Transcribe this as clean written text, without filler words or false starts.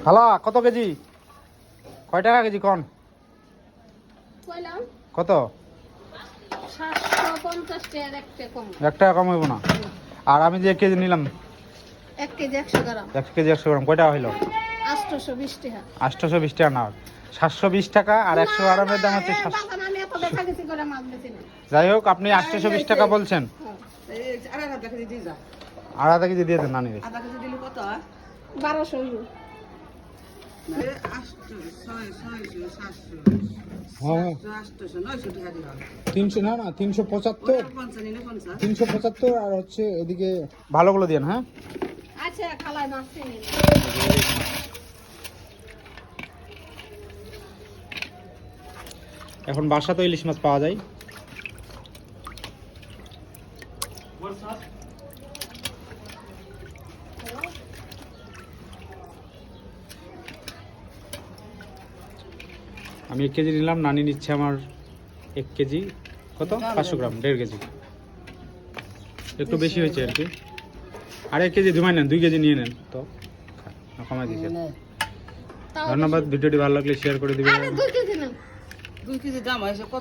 হালা কত কেজি? কয় টাকা কেজি কোন? কত? 750 টাকা একটা কম। 1 টাকা কম হইব না? আর আমি যে 1 কেজি নিলাম, 1 কেজি 100 গ্রাম। 1 কেজি 100 গ্রাম কয় টাকা হইলো? 820 টাকা। 820 টাকা না, 720 টাকা। আর 100 গ্রামের দাম হচ্ছে 700। আমি এত দেখা গেছি করে মাছ বেচি না। যাই হোক, আপনি 820 টাকা বলছেন। আর আধা কেজি দিয়ে দেন নানি। আধা কেজি দিলে কত হয়? 1200 হইব। হ্যাঁ 300 না না 375, 375 আর হচ্ছে এদিকে ভালোগুলো দেন। হ্যাঁ আচ্ছা খালাই মাছ নিন। এখন বাসা তো ইলিশ মাছ পাওয়া যায়। আমি 1 কেজি নিলাম, নানি নিচ্ছে আমার 1 কেজি কত 500 গ্রাম, 1.5 কেজি, একটু বেশি হয়েছে আর কি। আর 1 কেজি ধুমাই নেন, 2 কেজি নিয়ে নেন তো, কমাই দিয়েছেন। ধন্যবাদ। ভিডিওটি ভালো লাগলে শেয়ার করে দিবেন। আরে 2 কেজি না। 2 কেজি দাম হয়েছে কত?